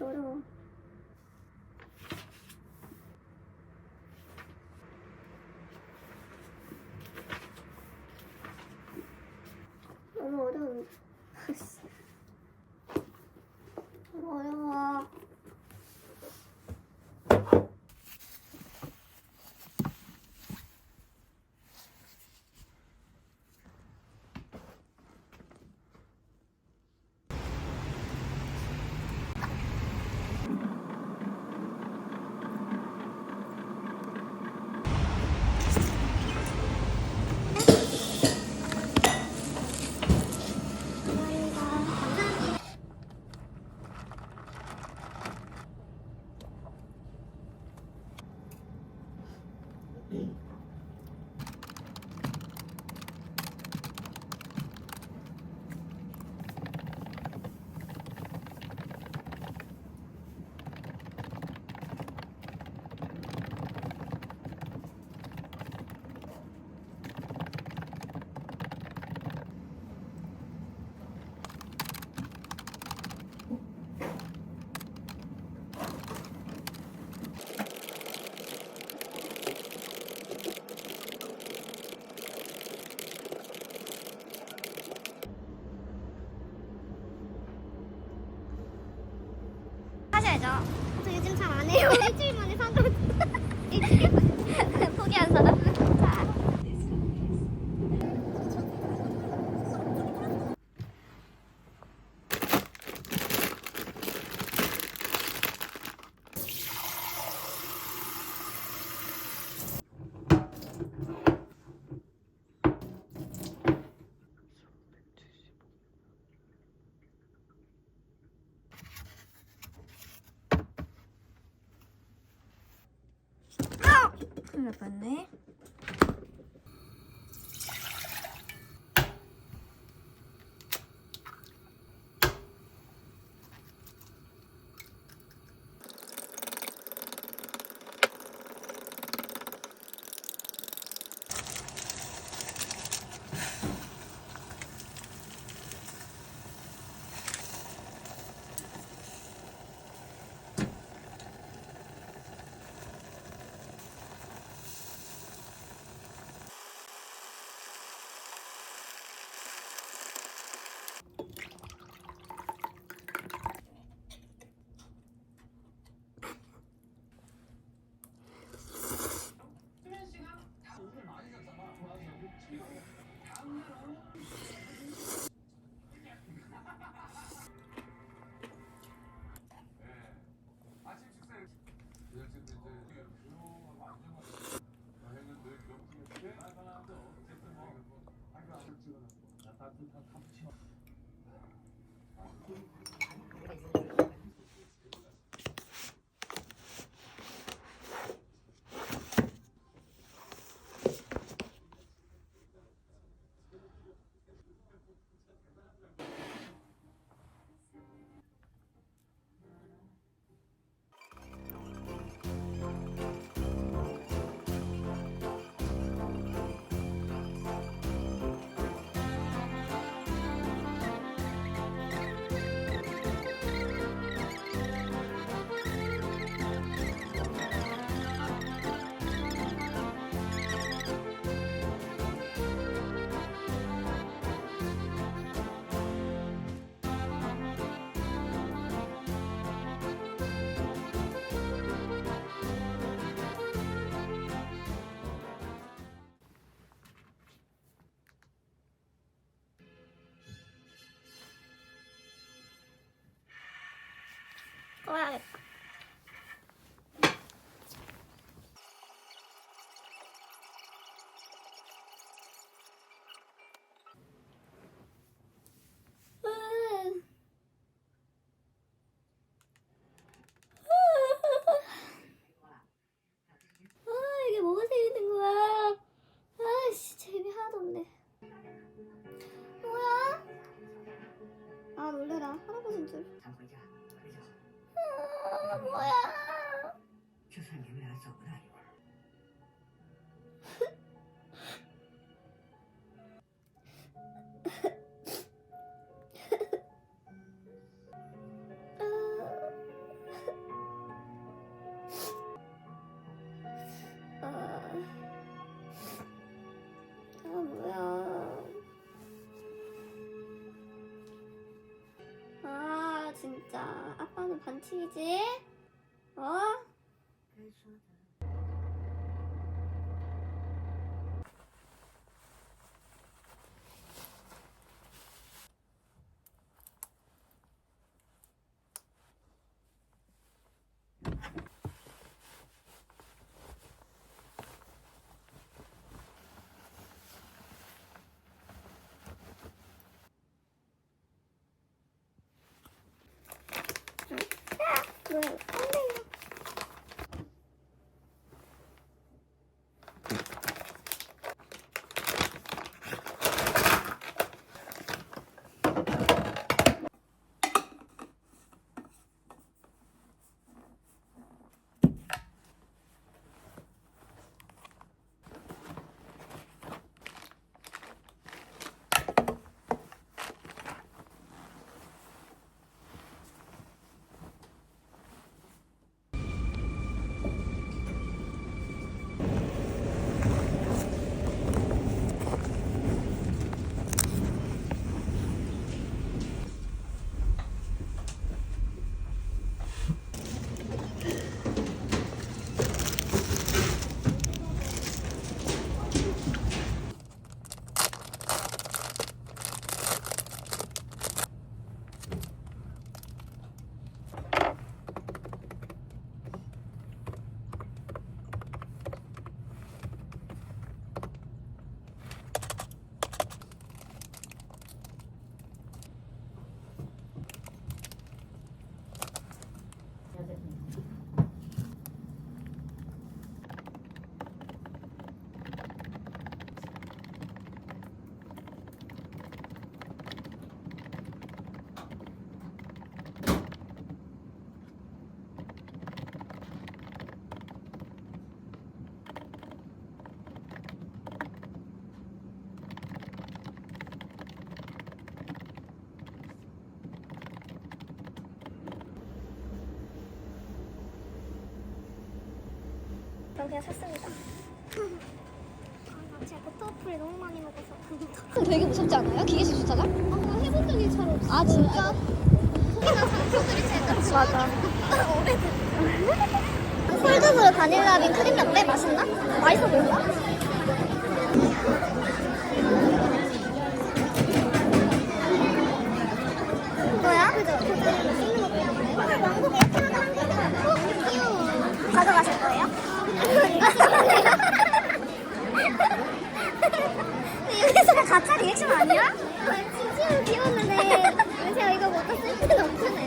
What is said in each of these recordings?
이렇게 어려워. 너무 어려운데. 너무 어려워. 하셔야죠. 저 요즘 잘 안 해요. 일주일 만에 산다. 일주일 만에 포기한 사람. 큰일 날 뻔했네. 꺼야겠다. 이게 뭐가 재밌는 거야? 아씨, 재미 하나도 없네. 뭐야? 아, 놀래라. 할아버지인 줄. 뭐야? 就算你们俩走不到一块儿。 아, 진짜 아빠는 반칙이지? 어? 该说的。 왜? 안 돼요. 전 그냥 샀습니다. 나 제가 버터어플을 너무 많이 먹어서. 그건 되게 무섭지 않아요? 기계식 주차장? 나 해본 적이 잘 없어. 아 진짜? 거기나 상표들이 제일 낫지. 맞아. 콜드브루 바닐라빈 크림 라떼 맛있나? 맛있어 보인다? 뭐야? 그죠? 맛있는 거 그냥 왕국 이렇게 하나 한 개도 귀여워. 가져가실 거예요? 여기서 가짜 리액션 아니야? 진심으로 귀여웠는데 제가 이거 먹다 쓸 때는 없네.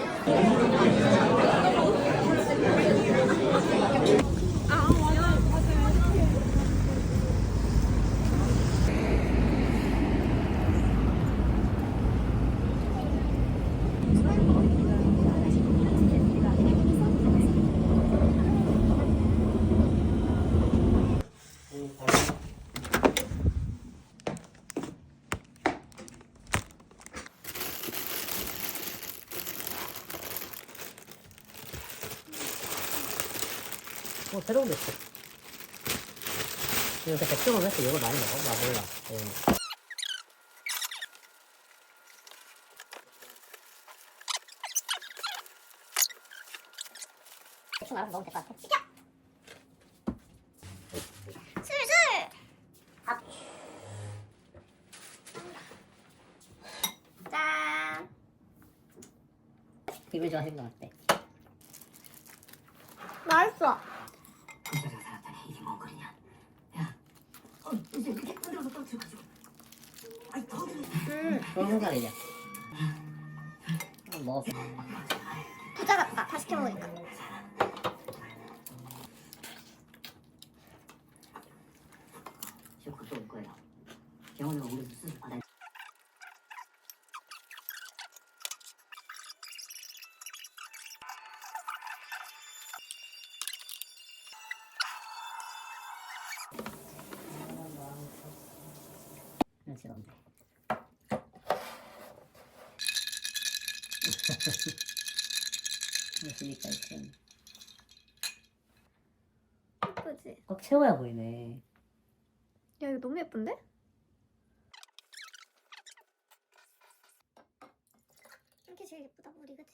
새로운 데 있어. 이거 백종원 했어. 이거 많이 먹어? 나 몰라. 대충 알아서 먹으면 될 것 같아. 슬슬! 짠! 기분 좋아진 것 같아. 맛있어. 부자가 살았다니 이리 뭔 거리냐? 야, 이제 그렇게 흔들어서 떨어져가지고. 아이 거기. 그런 생각이냐? 먹었어. 부자 같다. 다 시켜 먹으니까. 지금 그쪽 올 거예요. 병원으로 우리 수술 받아. 싫은데. 그러니까 이렇게 예쁘지? 꽉 채워야 보이네. 야 이거 너무 예쁜데? 이게 제일 예쁘다. 우리 그치?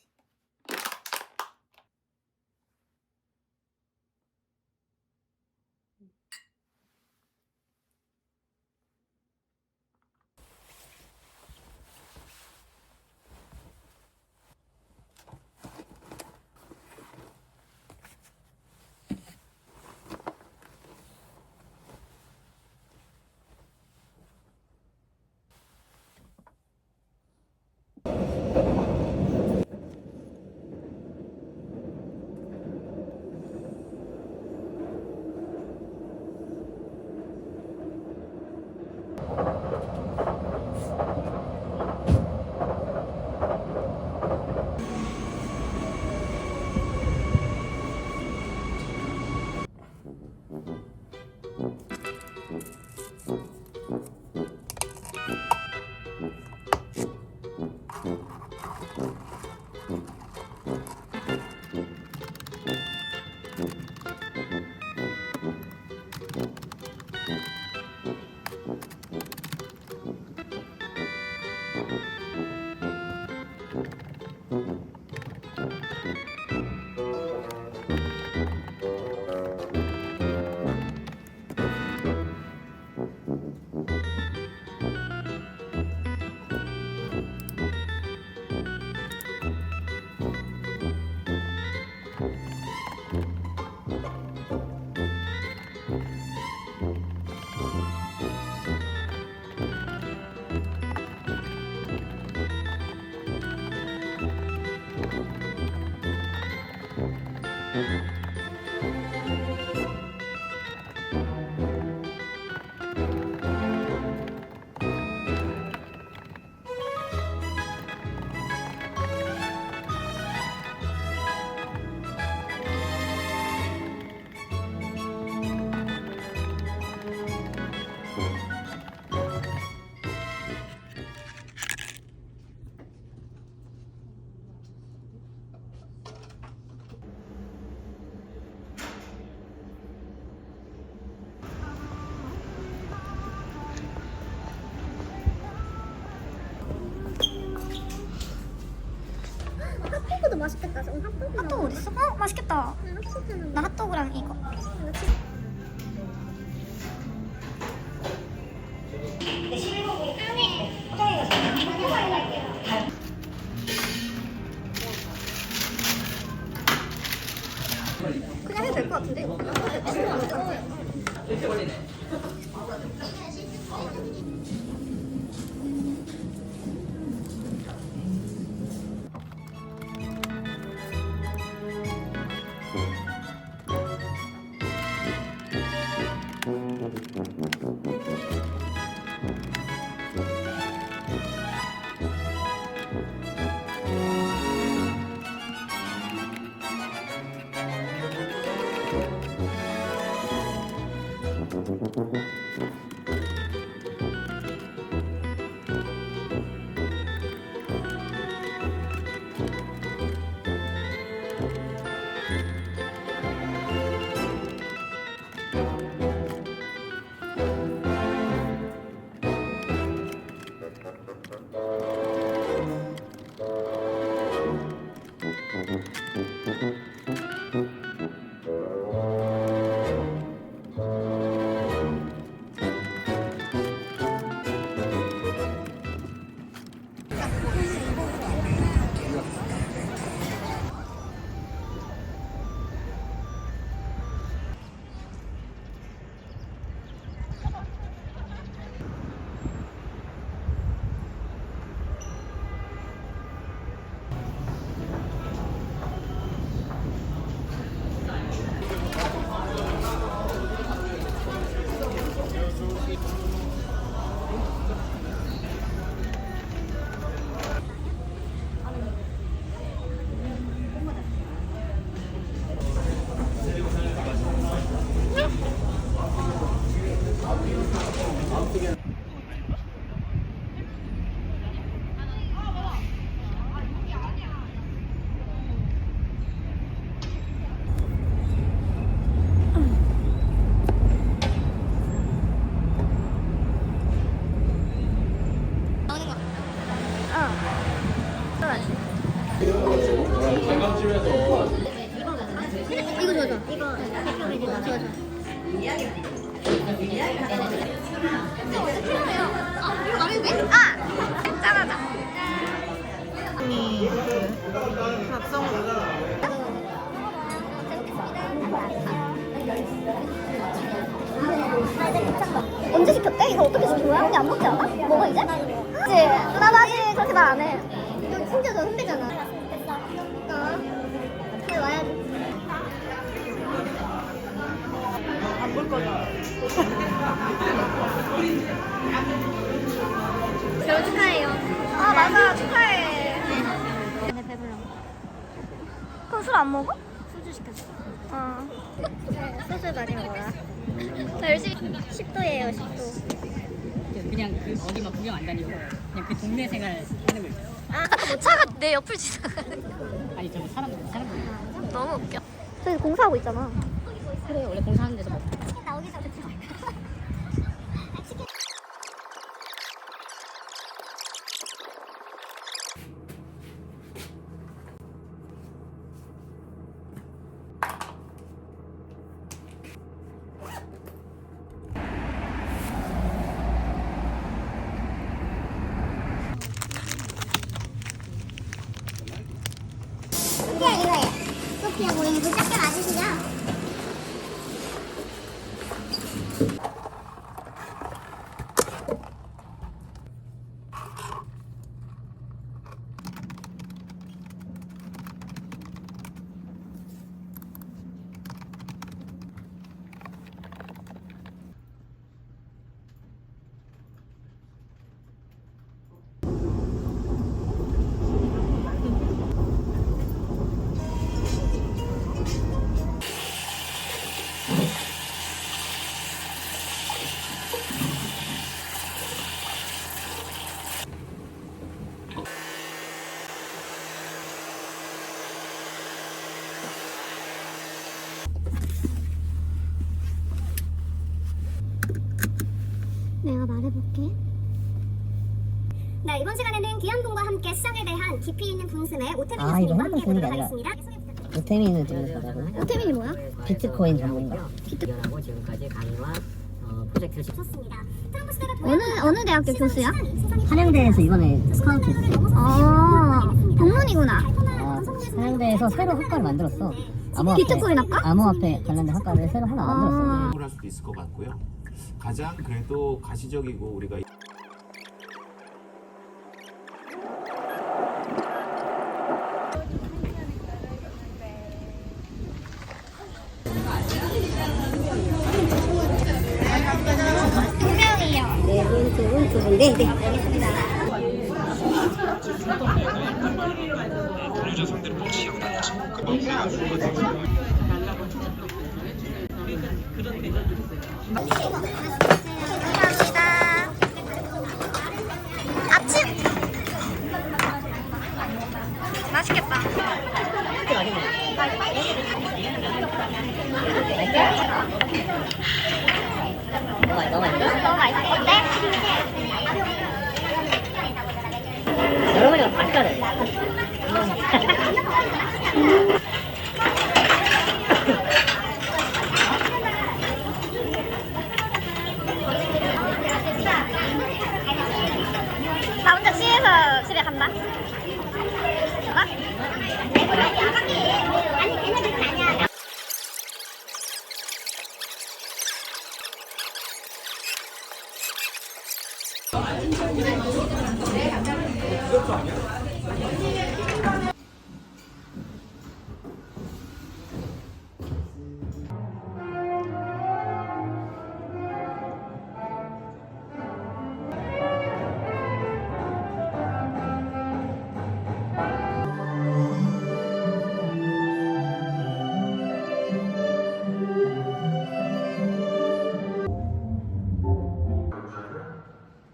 핫도그도 맛있겠다. 핫도그 어디 있어? 맛있겠다. 나 핫도그랑 이거. 그냥 해도 될 것 같은데? 이거 좋아. 이거 대표 좋아. 좋아. 이거 남인데? 짠하자. 언제 시켰대? 이거 어떻게 시킨 거야? 언니 안 먹지 않아? 먹어 이제? 그치? 나 아직 그렇게 말 안 해. 여기 심지어 저 선배잖아. 그래 와야지. 안 볼 거잖아. 결혼 축하해요. 아 맞아 축하해. 근데 배불러. 그럼 술 안 먹어? 소주 시켰어. 소주 많이 먹어라. 저 열심히 10도예요 10도. 그냥 그 어디만 구경 안 다니고 그냥 그 동네 생활 하는 거 있어요. 뭐 차가 내 옆을 지나가는 아니 저기 사람들 너무 웃겨. 저기 공사하고 있잖아. 그래 원래 공사하는 데서 뭐 나오기 전에 소피아 이거예요. 소피아 보이는 그 작은 아저씨죠? 내가 말해볼게. 네, 이번 시간에는 귀염둥과 함께 시장에 대한 깊이 있는 분석에 오태민 아, 이거 교수님과 한번 함께 보는 게 해보도록 아니라. 하겠습니다. 오태민을 들으면서 가자고요. 오태민이 뭐야? 비트코인 전문가. 비트하고 지금까지 강의와 프로젝트를 좋습니다. 트럼프 시대가 어느 대학교 교수야? 한양대에서 이번에 스카우트 했어. 아, 동문이구나. 아, 한양대에서 새로 학과를 만들었어. 비트코인 학과? 암호화폐 관련된 학과를 새로 하나 만들었어. 할 수도 있을 것 같고요. 가장 그래도 가시적이고 우리가 두 명이요. 네 분, 두 분, 두 분. 네, 네. 감사합니다. 아침! 맛있겠다. 너무 맛있어. 너무 맛있어. 어때? 여러분이 맛있다래. 나 혼자 취해서 집에 간다. 가?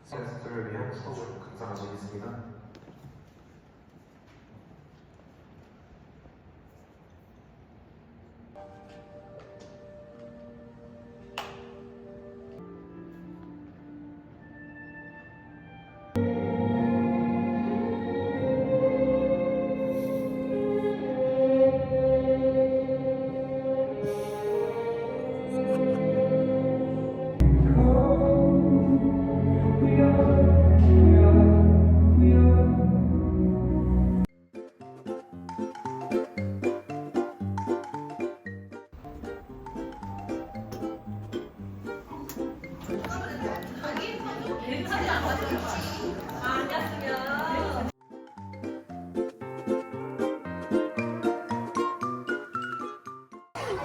선수들을 위한 소주 감상하시겠습니다.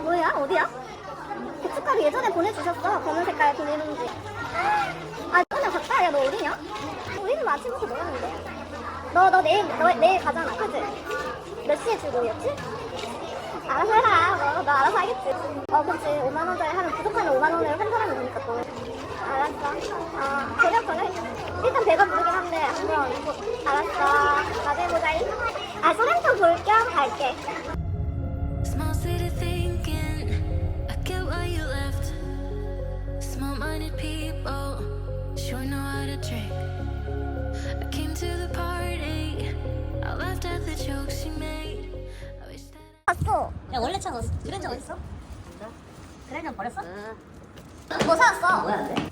뭐야? 어디야? 고춧가루 예전에 보내주셨어. 검은 색깔 비닐봉지. 아, 오늘 갔다. 야, 너 어디냐? 우리는 아침부터 놀았는데. 너 내일 가잖아. 그지? 몇 시에 출국이었지? 알아서 해라. 너 알아서 하겠지. 그치. 5만 원짜리 하면 부족하면 5만 원을 한 사람이 되니까 또. 알았어. 저녁. 일단 배가 부르긴 한데 한번 알았어. 나중에 보자잉. 소렌토 볼 겸 갈게. Small city thinking, I get why you left. Small-minded people sure know how to trick. I came to the party, I laughed at the jokes she made. I wish that 왔어. 야 원래 차 넣었어. 그랜저 어딨어? 그랜저 버렸어? 뭐 사왔어? 뭐야 근데?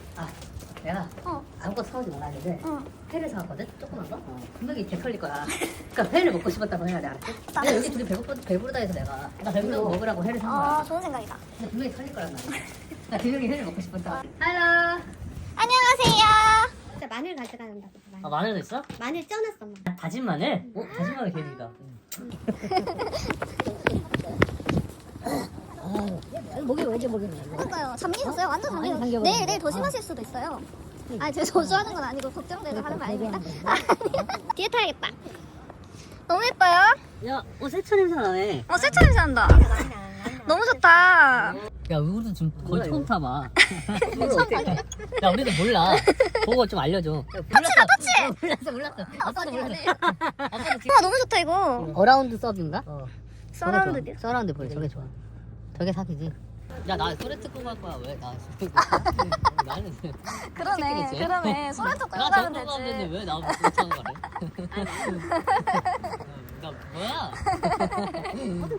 내가 어. 아무것도 사오지 말았는데 응. 회를 사왔거든? 조그만 거? 분명히 개털릴 거야. 그러니까 회를 먹고 싶었다고 해야 돼, 알았지? 내가 여기 둘이 배부르다 해서 내가 나 배부르다고 먹으라고 회를 산 거야. 좋은 생각이다. 근데 분명히 털릴 거란 말이야. 나 분명히 회를 먹고 싶었다. 할로. 안녕하세요. 진짜 마늘 가져가는다고. 아 마늘도 있어? 마늘 쪄놨어, 엄마. 다진 마늘? 다진 마늘 개이다. 목이 왜 이렇게 목이네? 그러니까요. 잠기셨어요? 완전 잠기셨어요. 내일 더 심하실 수도 있어요. 제가 저주하는 건 아니고 걱정돼서 하는 거 아닙니다. 뒤에 타야겠다. 너무 예뻐요. 야, 세차 냄새 나네. 세차 냄새 난다. 너무 좋다. 야, 우리도 지금 거의 처음 타봐. 야, 우리도 몰라. 보고 좀 알려줘. 터치! 몰랐어. 아빠도 몰랐어. 아빠도 지금. 너무 좋다 이거. 어라운드 서브인가? 서라운드요. 서라운드 볼 저게 좋아. 저게 사기지. 야, 나 소렌토 끌고 갈 거야. 왜? 나는 그러네. 소렌토 끌고 나 가면 저거 가면 되는데 되지. 왜 나 못 타는 거래? 나 뭐야?